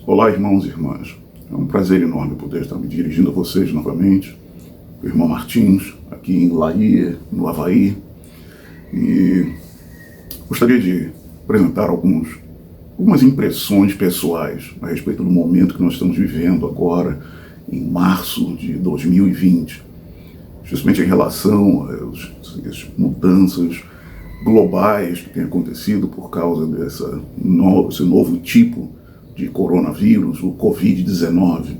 Olá, irmãos e irmãs. É um prazer enorme poder estar me dirigindo a vocês novamente. O irmão Martins, aqui em Laie, no Havaí. E gostaria de apresentar algumas impressões pessoais a respeito do momento que nós estamos vivendo agora, em março de 2020. Justamente em relação às mudanças globais que têm acontecido por causa desse novo tipo de coronavírus, o Covid-19,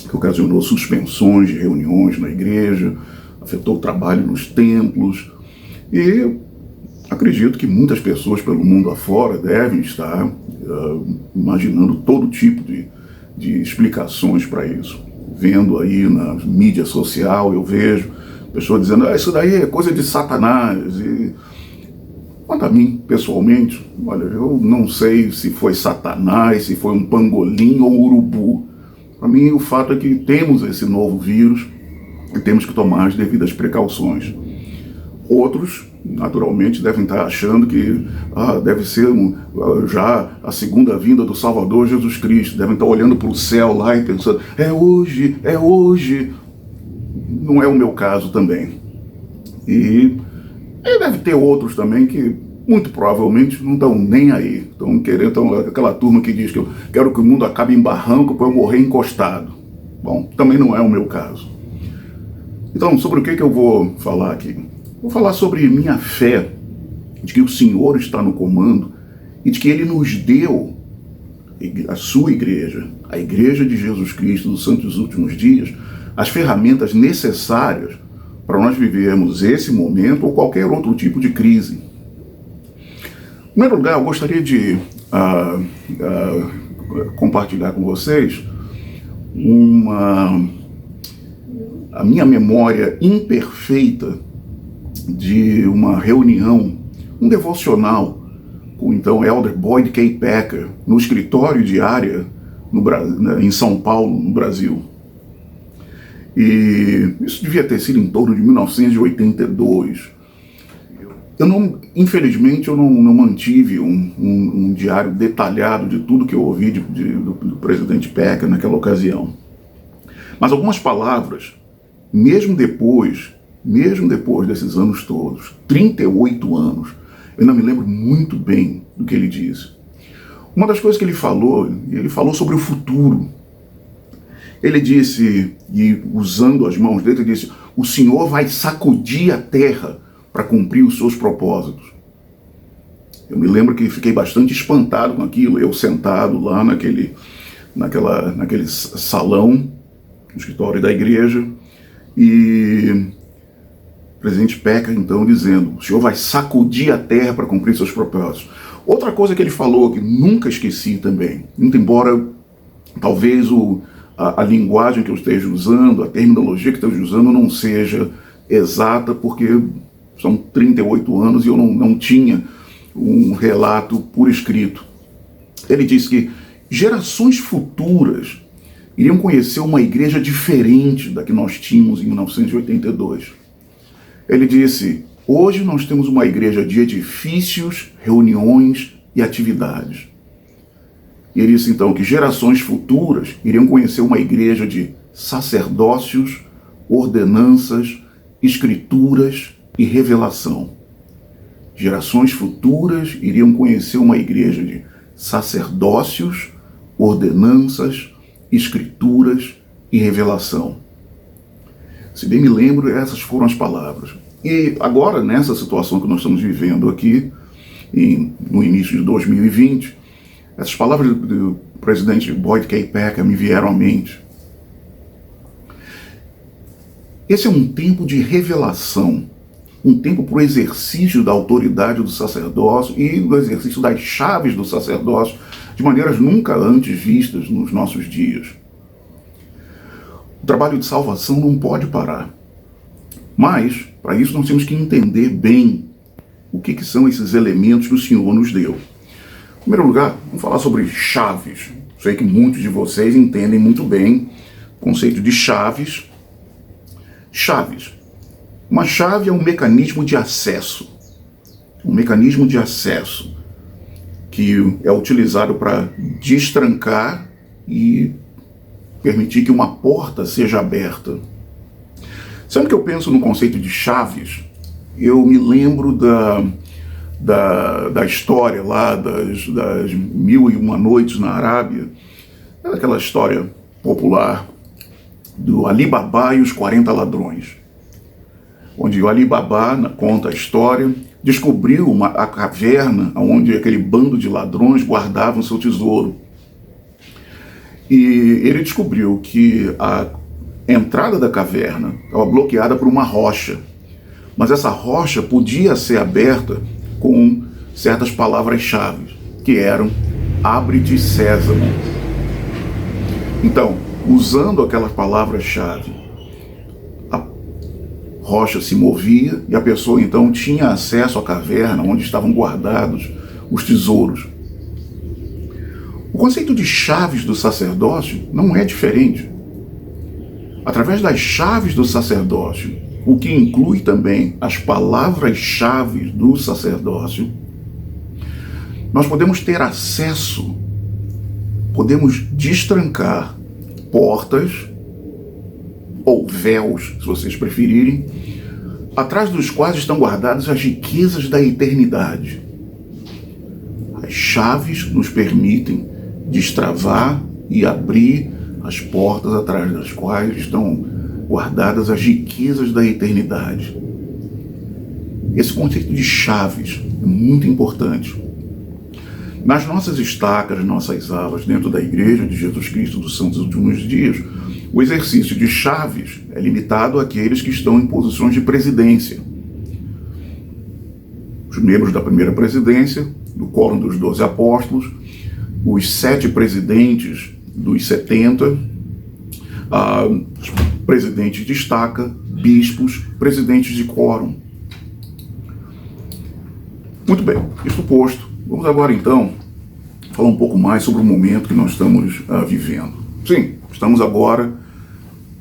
que ocasionou suspensões de reuniões na igreja, afetou o trabalho nos templos, e acredito que muitas pessoas pelo mundo afora devem estar imaginando todo tipo de explicações para isso. Vendo aí na mídia social, eu vejo pessoas dizendo, isso daí é coisa de Satanás. E quanto a mim, pessoalmente, olha, eu não sei se foi Satanás, se foi um pangolim ou um urubu. Para mim, o fato é que temos esse novo vírus e temos que tomar as devidas precauções. Outros, naturalmente, devem estar achando que deve ser já a segunda vinda do Salvador Jesus Cristo. Devem estar olhando para o céu lá e pensando, é hoje, é hoje. Não é o meu caso também. E deve ter outros também que muito provavelmente não estão nem aí. Estão aquela turma que diz que eu quero que o mundo acabe em barranco para eu morrer encostado. Bom, também não é o meu caso. Então, sobre o que eu vou falar aqui? Vou falar sobre minha fé, de que o Senhor está no comando e de que Ele nos deu a sua igreja, a Igreja de Jesus Cristo dos Santos dos Últimos Dias, as ferramentas necessárias para nós vivermos esse momento ou qualquer outro tipo de crise. Em primeiro lugar, eu gostaria de compartilhar com vocês a minha memória imperfeita de uma reunião, um devocional, com então Elder Boyd K. Packer, no escritório de área em São Paulo, no Brasil. E isso devia ter sido em torno de 1982. Infelizmente, eu não mantive um diário detalhado de tudo que eu ouvi do presidente Packer naquela ocasião. Mas algumas palavras, mesmo depois desses anos todos, 38 anos, eu ainda me lembro muito bem do que ele disse. Uma das coisas que ele falou sobre o futuro. Ele disse, e usando as mãos dele, ele disse, o Senhor vai sacudir a terra para cumprir os seus propósitos. Eu me lembro que fiquei bastante espantado com aquilo, eu sentado lá naquele salão, no escritório da igreja, e o presidente Packer, então, dizendo, o Senhor vai sacudir a terra para cumprir seus propósitos. Outra coisa que ele falou, que nunca esqueci também, muito embora talvez a linguagem que eu esteja usando, a terminologia que eu esteja usando não seja exata, porque são 38 anos e eu não tinha um relato por escrito. Ele disse que gerações futuras iriam conhecer uma igreja diferente da que nós tínhamos em 1982. Ele disse, hoje nós temos uma igreja de edifícios, reuniões e atividades. E ele disse então que gerações futuras iriam conhecer uma igreja de sacerdócios, ordenanças, escrituras e revelação. Gerações futuras iriam conhecer uma igreja de sacerdócios, ordenanças, escrituras e revelação. Se bem me lembro, essas foram as palavras. E agora, nessa situação que nós estamos vivendo aqui, no início de 2020, essas palavras do presidente Boyd K. Packer me vieram à mente. Esse é um tempo de revelação, um tempo para o exercício da autoridade do sacerdócio e do exercício das chaves do sacerdócio de maneiras nunca antes vistas nos nossos dias. O trabalho de salvação não pode parar. Mas, para isso, nós temos que entender bem o que são esses elementos que o Senhor nos deu. Em primeiro lugar, vamos falar sobre chaves. Sei que muitos de vocês entendem muito bem o conceito de chaves. Chaves. Uma chave é um mecanismo de acesso. Um mecanismo de acesso que é utilizado para destrancar e permitir que uma porta seja aberta. Sempre que eu penso no conceito de chaves, eu me lembro da história lá das 1001 Noites na Arábia, aquela história popular do Ali Babá e os 40 ladrões, onde o Ali Babá conta a história, descobriu a caverna onde aquele bando de ladrões guardavam seu tesouro. E ele descobriu que a entrada da caverna estava bloqueada por uma rocha, mas essa rocha podia ser aberta com certas palavras-chave, que eram abre-te sésamo. Então, usando aquelas palavras-chave, a rocha se movia e a pessoa então tinha acesso à caverna onde estavam guardados os tesouros. O conceito de chaves do sacerdócio não é diferente. Através das chaves do sacerdócio, o que inclui também as palavras-chave do sacerdócio, nós podemos ter acesso, podemos destrancar portas ou véus, se vocês preferirem, atrás dos quais estão guardadas as riquezas da eternidade. As chaves nos permitem destravar e abrir as portas atrás das quais estão guardadas as riquezas da eternidade. Esse conceito de chaves é muito importante. Nas nossas estacas, nossas aulas dentro da Igreja de Jesus Cristo dos Santos Últimos Dias, o exercício de chaves é limitado àqueles que estão em posições de presidência. Os membros da primeira presidência, do Quórum dos 12 Apóstolos, os 7 presidentes dos 70, presidentes de estaca, bispos, presidentes de quórum. Muito bem, isso posto, vamos agora então falar um pouco mais sobre o momento que nós estamos vivendo. Sim, estamos agora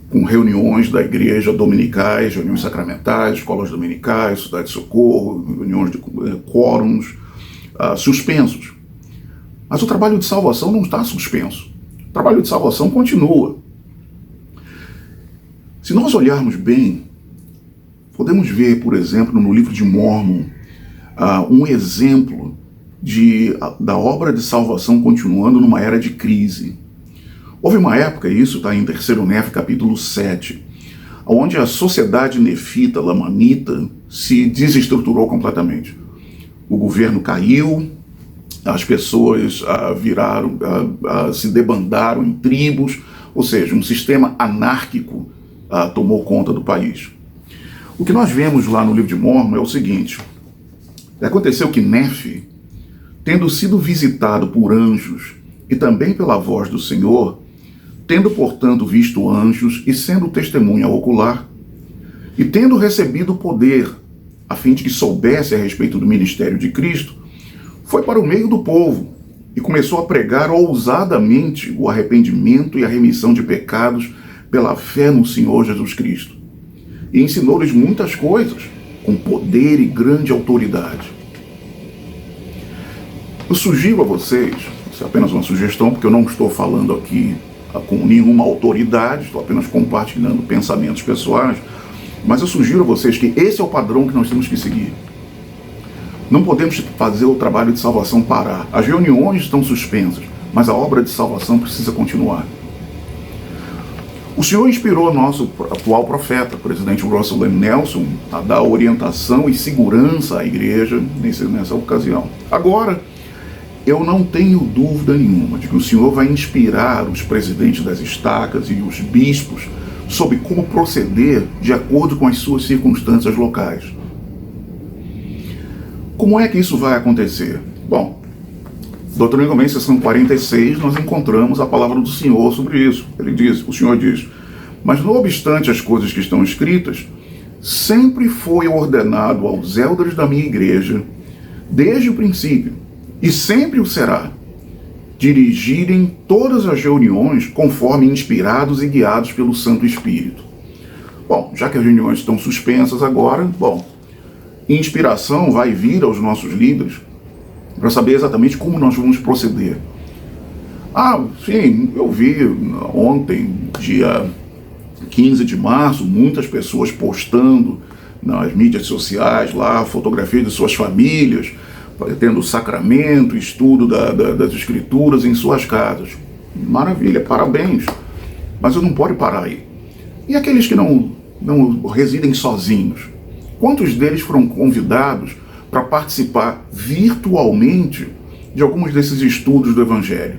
com reuniões da igreja dominicais, reuniões sacramentais, escolas dominicais, cidade de socorro, reuniões de quórums suspensos. Mas o trabalho de salvação não está suspenso. O trabalho de salvação continua. Se nós olharmos bem, podemos ver, por exemplo, no livro de Mórmon, um exemplo da obra de salvação continuando numa era de crise. Houve uma época, isso está em 3º Nef, capítulo 7, onde a sociedade nefita, lamanita, se desestruturou completamente. O governo caiu, as pessoas se debandaram em tribos, ou seja, um sistema anárquico tomou conta do país. O que nós vemos lá no livro de Mórmon é o seguinte: aconteceu que Nefe, tendo sido visitado por anjos e também pela voz do Senhor, tendo portanto visto anjos e sendo testemunha ocular, e tendo recebido poder, a fim de que soubesse a respeito do ministério de Cristo, foi para o meio do povo e começou a pregar ousadamente o arrependimento e a remissão de pecados pela fé no Senhor Jesus Cristo. E ensinou-lhes muitas coisas, com poder e grande autoridade. Eu sugiro a vocês, isso é apenas uma sugestão, porque eu não estou falando aqui com nenhuma autoridade, estou apenas compartilhando pensamentos pessoais, mas eu sugiro a vocês que esse é o padrão que nós temos que seguir. Não podemos fazer o trabalho de salvação parar. As reuniões estão suspensas, mas a obra de salvação precisa continuar. O Senhor inspirou nosso atual profeta, o presidente Russell M. Nelson, a dar orientação e segurança à igreja nessa ocasião. Agora, eu não tenho dúvida nenhuma de que o Senhor vai inspirar os presidentes das estacas e os bispos sobre como proceder de acordo com as suas circunstâncias locais. Como é que isso vai acontecer? Bom, Doutrina e Convênio, seção 46, nós encontramos a palavra do Senhor sobre isso. O Senhor diz: mas não obstante as coisas que estão escritas, sempre foi ordenado aos elders da minha igreja, desde o princípio, e sempre o será, dirigirem todas as reuniões conforme inspirados e guiados pelo Santo Espírito. Bom, já que as reuniões estão suspensas agora, inspiração vai vir aos nossos líderes para saber exatamente como nós vamos proceder. Ah, sim, eu vi ontem, dia 15 de março, muitas pessoas postando nas mídias sociais lá fotografias de suas famílias, tendo sacramento, estudo das escrituras em suas casas. Maravilha, parabéns. Mas não pode parar aí. E aqueles que não residem sozinhos? Quantos deles foram convidados para participar virtualmente de alguns desses estudos do Evangelho?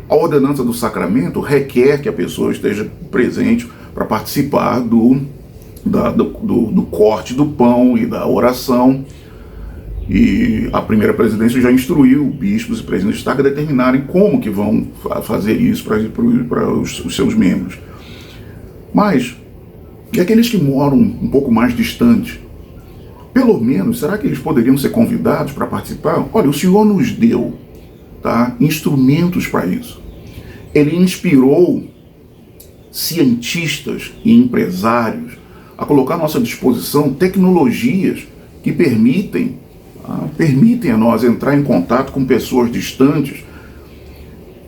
A ordenança do sacramento requer que a pessoa esteja presente para participar do corte do pão e da oração. E a primeira presidência já instruiu bispos e presidentes de Estado a determinarem como que vão fazer isso para os seus membros. Mas, e aqueles que moram um pouco mais distantes? Pelo menos, será que eles poderiam ser convidados para participar? Olha, o Senhor nos deu, tá, instrumentos para isso. Ele inspirou cientistas e empresários a colocar à nossa disposição tecnologias que permitem a nós entrar em contato com pessoas distantes,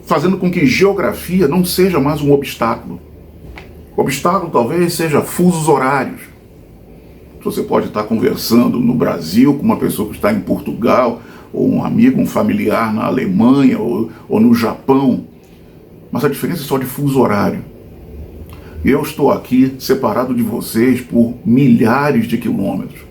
fazendo com que geografia não seja mais um obstáculo. O obstáculo talvez seja fusos horários. Você pode estar conversando no Brasil com uma pessoa que está em Portugal, ou um amigo, um familiar na Alemanha ou no Japão, mas a diferença é só de fuso horário. Eu estou aqui separado de vocês por milhares de quilômetros.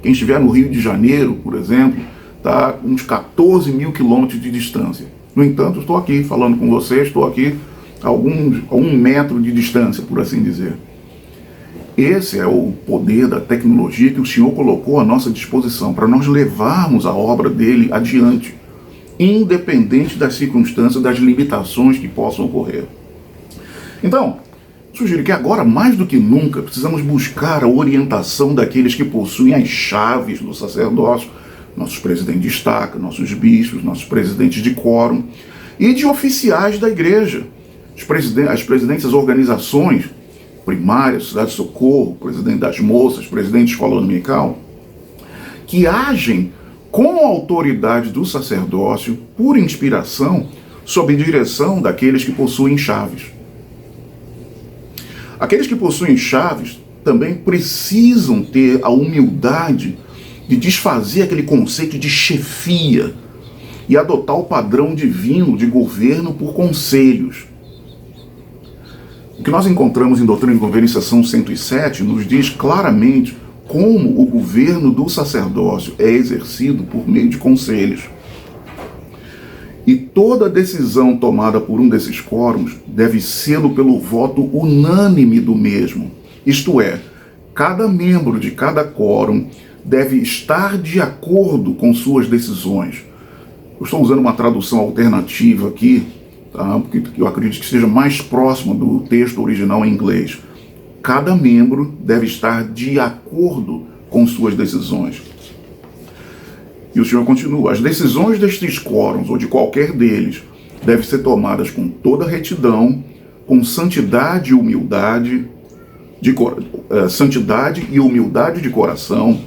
Quem estiver no Rio de Janeiro, por exemplo, está a uns 14 mil quilômetros de distância. No entanto, estou aqui falando com vocês, estou aqui a 1 metro de distância, por assim dizer. Esse é o poder da tecnologia que o Senhor colocou à nossa disposição para nós levarmos a obra dele adiante, independente das circunstâncias, das limitações que possam ocorrer. Então, sugiro que agora, mais do que nunca, precisamos buscar a orientação daqueles que possuem as chaves do sacerdócio, nossos presidentes de estaca, nossos bispos, nossos presidentes de quórum, e de oficiais da igreja, as presidentes das organizações primárias, Cidade de Socorro, presidente das moças, presidente de escola dominical, que agem com a autoridade do sacerdócio, por inspiração, sob direção daqueles que possuem chaves. Aqueles que possuem chaves também precisam ter a humildade de desfazer aquele conceito de chefia e adotar o padrão divino de governo por conselhos. O que nós encontramos em Doutrina e Governo, em seção 107, nos diz claramente como o governo do sacerdócio é exercido por meio de conselhos. E toda decisão tomada por um desses quórums deve ser pelo voto unânime do mesmo. Isto é, cada membro de cada quórum deve estar de acordo com suas decisões. Eu estou usando uma tradução alternativa aqui, tá? Porque eu acredito que seja mais próxima do texto original em inglês. Cada membro deve estar de acordo com suas decisões. E o Senhor continua: as decisões destes quórums, ou de qualquer deles, devem ser tomadas com toda retidão, com santidade e humildade de coração,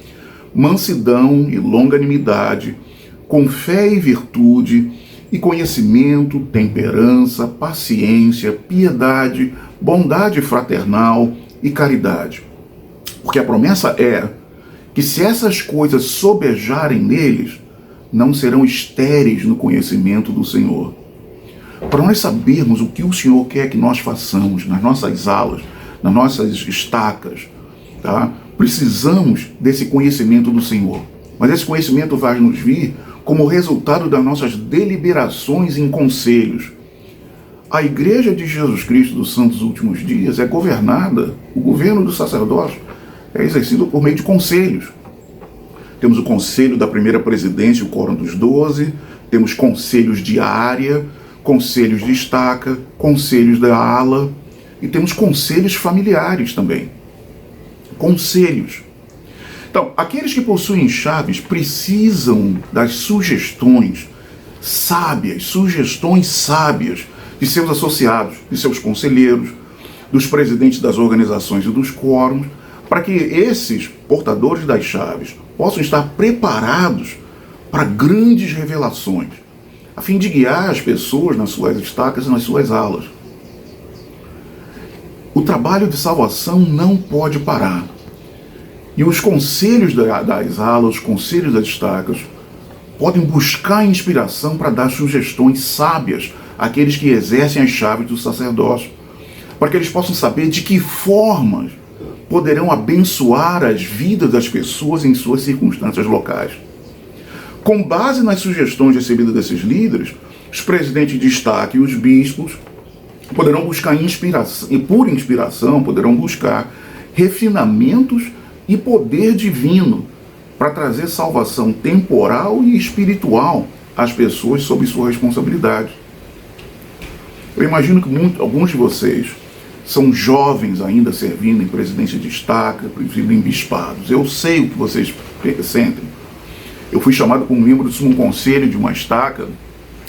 mansidão e longanimidade, com fé e virtude, e conhecimento, temperança, paciência, piedade, bondade fraternal e caridade. Porque a promessa é que se essas coisas sobejarem neles, não serão estéreis no conhecimento do Senhor. Para nós sabermos o que o Senhor quer que nós façamos nas nossas alas, nas nossas estacas, tá? Precisamos desse conhecimento do Senhor. Mas esse conhecimento vai nos vir como resultado das nossas deliberações em conselhos. A Igreja de Jesus Cristo dos Santos Últimos Dias é governada, o governo do sacerdócio é exercido por meio de conselhos. Temos o conselho da primeira presidência, o quórum dos 12, temos conselhos de área, conselhos de estaca, conselhos da ala, e temos conselhos familiares também. Conselhos. Então, aqueles que possuem chaves precisam das sugestões sábias de seus associados, de seus conselheiros, dos presidentes das organizações e dos quórums, para que esses portadores das chaves possam estar preparados para grandes revelações, a fim de guiar as pessoas nas suas estacas e nas suas alas. O trabalho de salvação não pode parar. E os conselhos das alas, os conselhos das estacas, podem buscar inspiração para dar sugestões sábias àqueles que exercem as chaves do sacerdócio, para que eles possam saber de que formas poderão abençoar as vidas das pessoas em suas circunstâncias locais. Com base nas sugestões recebidas desses líderes, os presidentes de destaque e os bispos poderão buscar inspiração, e por inspiração poderão buscar refinamentos e poder divino para trazer salvação temporal e espiritual às pessoas sob sua responsabilidade. Eu imagino que alguns de vocês são jovens ainda servindo em presidência de estaca, servindo em bispados. Eu sei o que vocês sentem. Eu fui chamado como membro do sumo conselho de uma estaca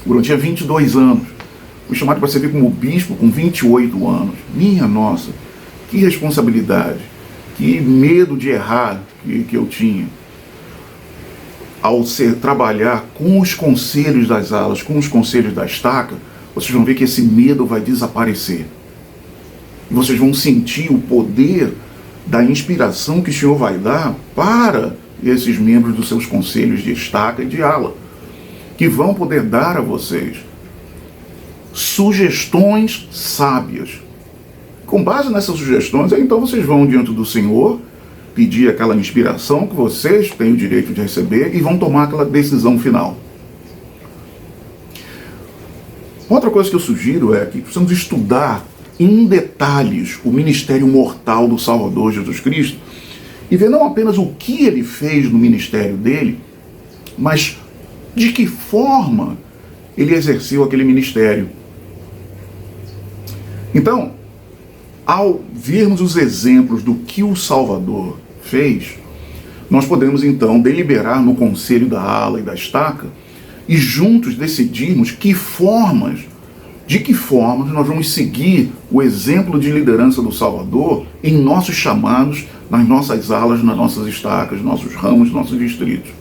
quando eu tinha 22 anos. Fui chamado para servir como bispo com 28 anos. Minha nossa, que responsabilidade, que medo de errar que eu tinha. Ao trabalhar com os conselhos das alas, com os conselhos da estaca, vocês vão ver que esse medo vai desaparecer. E vocês vão sentir o poder da inspiração que o Senhor vai dar para esses membros dos seus conselhos de estaca e de ala, que vão poder dar a vocês sugestões sábias. Com base nessas sugestões, então vocês vão diante do Senhor, pedir aquela inspiração que vocês têm o direito de receber e vão tomar aquela decisão final. Outra coisa que eu sugiro é que precisamos estudar em detalhes o ministério mortal do Salvador Jesus Cristo e ver não apenas o que ele fez no ministério dele, mas de que forma ele exerceu aquele ministério. Então, ao vermos os exemplos do que o Salvador fez, nós podemos então deliberar no conselho da ala e da estaca e juntos decidirmos de que formas nós vamos seguir o exemplo de liderança do Salvador em nossos chamados, nas nossas alas, nas nossas estacas, nossos ramos, nossos distritos.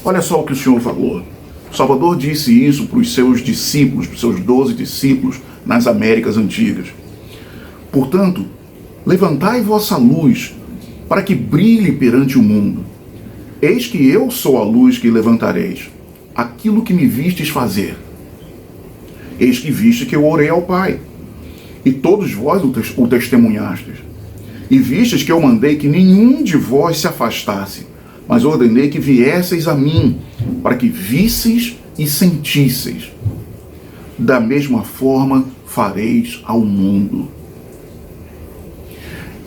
Olha só o que o Senhor falou. O Salvador disse isso para os seus discípulos, para os seus 12 discípulos nas Américas Antigas. Portanto, levantai vossa luz para que brilhe perante o mundo. Eis que eu sou a luz que levantareis, aquilo que me vistes fazer. Eis que viste que eu orei ao Pai, e todos vós o testemunhastes. E vistes que eu mandei que nenhum de vós se afastasse, mas ordenei que viesseis a mim, para que visseis e sentisseis. Da mesma forma fareis ao mundo.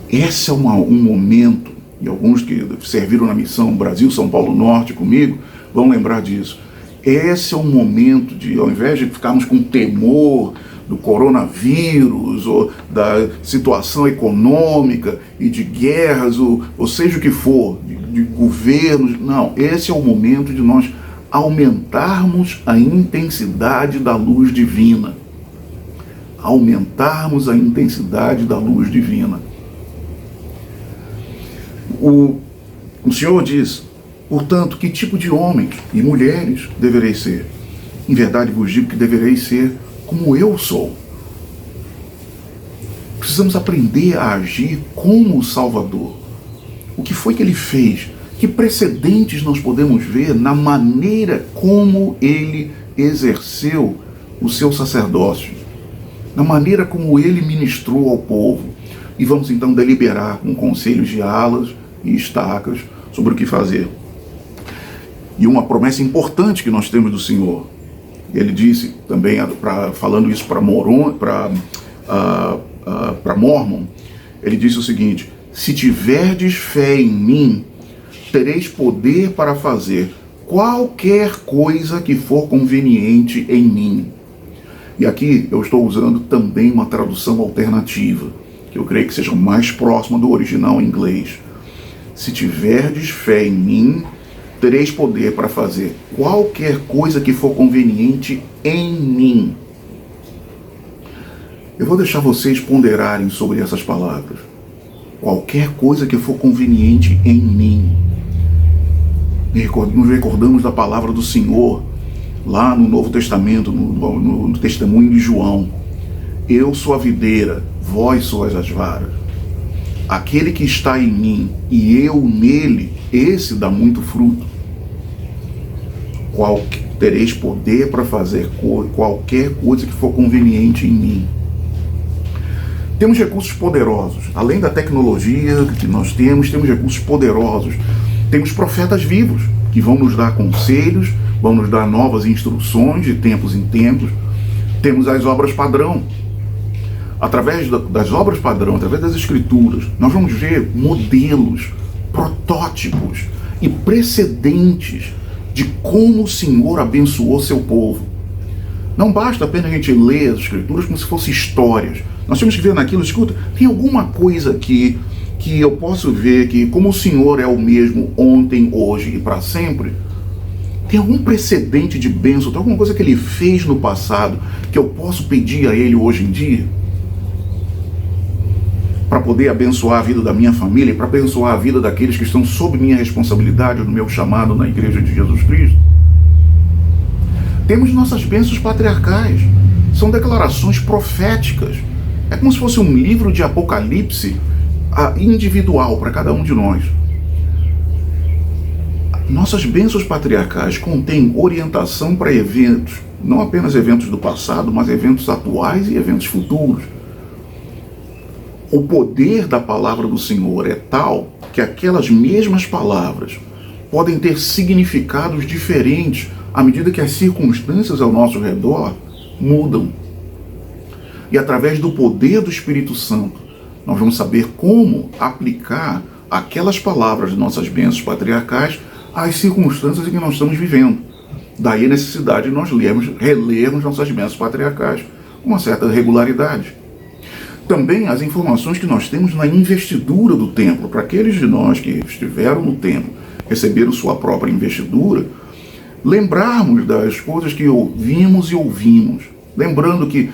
Esse é um momento, e alguns que serviram na missão Brasil, São Paulo Norte comigo, vão lembrar disso. Esse é um momento de, ao invés de ficarmos com temor do coronavírus, ou da situação econômica e de guerras, ou seja o que for, de governos, não, esse é o momento de nós aumentarmos a intensidade da luz divina. Aumentarmos a intensidade da luz divina. O Senhor diz, portanto, que tipo de homens e mulheres devereis ser? Em verdade vos digo que devereis ser como eu sou. Precisamos aprender a agir como o Salvador. O que foi que ele fez? Que precedentes nós podemos ver na maneira como ele exerceu o seu sacerdócio, na maneira como ele ministrou ao povo. E vamos então deliberar com conselhos de alas e estacas sobre o que fazer. E uma promessa importante que nós temos do Senhor. Ele disse também, falando isso para Mormon, ele disse o seguinte: se tiverdes fé em mim, tereis poder para fazer qualquer coisa que for conveniente em mim. E aqui eu estou usando também uma tradução alternativa, que eu creio que seja mais próxima do original em inglês. Se tiverdes fé em mim, tereis poder para fazer qualquer coisa que for conveniente em mim. Eu vou deixar vocês ponderarem sobre essas palavras. Qualquer coisa que for conveniente em mim. nos recordamos da palavra do Senhor, lá no Novo Testamento, no testemunho de João. Eu sou a videira, vós sois as varas. Aquele que está em mim e eu nele, esse dá muito fruto. Tereis poder para fazer qualquer coisa que for conveniente em mim. Temos recursos poderosos. Além da tecnologia que nós temos recursos poderosos. Temos profetas vivos que vão nos dar conselhos, vão nos dar novas instruções de tempos em tempos. Temos as obras padrão. Através das obras padrão, através das escrituras, nós vamos ver modelos, protótipos e precedentes de como o Senhor abençoou seu povo. Não basta apenas a gente ler as escrituras como se fossem histórias. Nós temos que ver naquilo, escuta, tem alguma coisa aqui que eu posso ver que, como o Senhor é o mesmo ontem, hoje e para sempre, tem algum precedente de bênção, tem alguma coisa que Ele fez no passado que eu posso pedir a Ele hoje em dia? Para poder abençoar a vida da minha família, para abençoar a vida daqueles que estão sob minha responsabilidade, no meu chamado na Igreja de Jesus Cristo. Temos nossas bênçãos patriarcais, são declarações proféticas. É como se fosse um livro de Apocalipse individual para cada um de nós. Nossas bênçãos patriarcais contêm orientação para eventos, não apenas eventos do passado, mas eventos atuais e eventos futuros. O poder da palavra do Senhor é tal que aquelas mesmas palavras podem ter significados diferentes à medida que as circunstâncias ao nosso redor mudam. E através do poder do Espírito Santo, nós vamos saber como aplicar aquelas palavras de nossas bênçãos patriarcais às circunstâncias em que nós estamos vivendo. Daí a necessidade de nós relermos nossas bênçãos patriarcais com uma certa regularidade. Também as informações que nós temos na investidura do templo. Para aqueles de nós que estiveram no templo, receberam sua própria investidura, lembrarmos das coisas que ouvimos e ouvimos. Lembrando que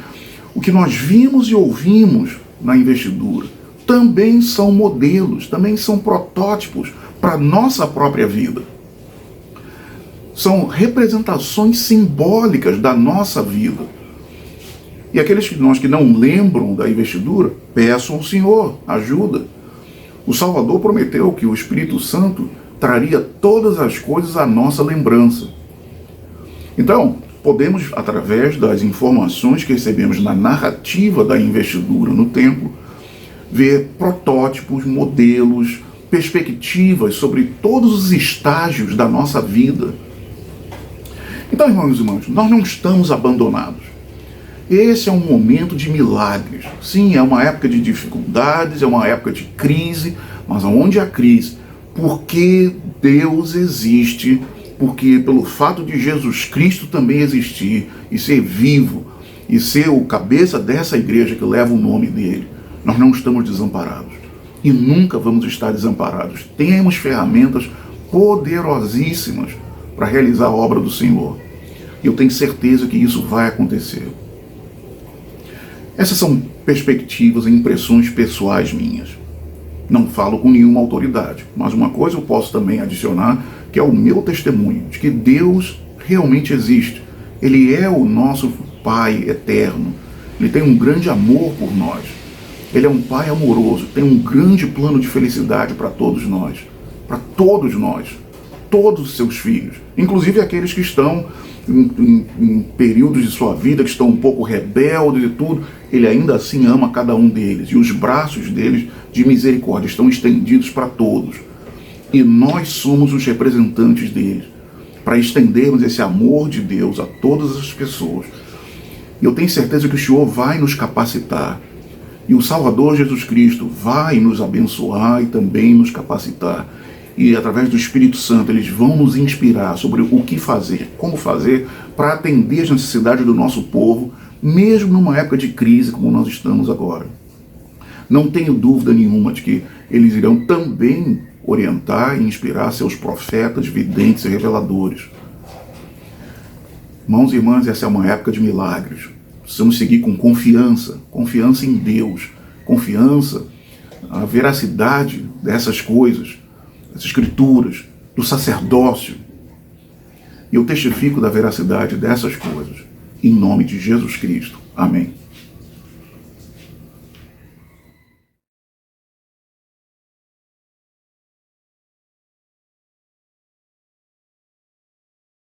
o que nós vimos e ouvimos na investidura também são modelos, também são protótipos para a nossa própria vida. São representações simbólicas da nossa vida. E aqueles de nós que não lembram da investidura, peçam ao Senhor ajuda. O Salvador prometeu que o Espírito Santo traria todas as coisas à nossa lembrança. Então, podemos, através das informações que recebemos na narrativa da investidura no templo, ver protótipos, modelos, perspectivas sobre todos os estágios da nossa vida. Então, irmãos e irmãs, nós não estamos abandonados. Esse é um momento de milagres. Sim, é uma época de dificuldades, é uma época de crise, mas aonde há crise? Porque Deus existe, porque pelo fato de Jesus Cristo também existir e ser vivo e ser o cabeça dessa igreja que leva o nome dele, nós não estamos desamparados e nunca vamos estar desamparados. Temos ferramentas poderosíssimas para realizar a obra do Senhor. E eu tenho certeza que isso vai acontecer. Essas são perspectivas e impressões pessoais minhas. Não falo com nenhuma autoridade, mas uma coisa eu posso também adicionar, que é o meu testemunho, de que Deus realmente existe. Ele é o nosso Pai eterno. Ele tem um grande amor por nós. Ele é um Pai amoroso, tem um grande plano de felicidade para todos nós. Para todos nós. Todos os seus filhos. Inclusive aqueles que estão em períodos de sua vida, que estão um pouco rebeldes e tudo. Ele ainda assim ama cada um deles. E os braços deles de misericórdia estão estendidos para todos. E nós somos os representantes deles, para estendermos esse amor de Deus a todas as pessoas. E eu tenho certeza que o Senhor vai nos capacitar. E o Salvador Jesus Cristo vai nos abençoar e também nos capacitar. E através do Espírito Santo eles vão nos inspirar sobre o que fazer, como fazer para atender as necessidades do nosso povo, mesmo numa época de crise como nós estamos agora. Não tenho dúvida nenhuma de que eles irão também orientar e inspirar seus profetas, videntes e reveladores. Irmãos e irmãs, essa é uma época de milagres. Precisamos seguir com confiança em Deus, confiança na veracidade dessas coisas, das Escrituras, do sacerdócio. E eu testifico da veracidade dessas coisas. Em nome de Jesus Cristo. Amém.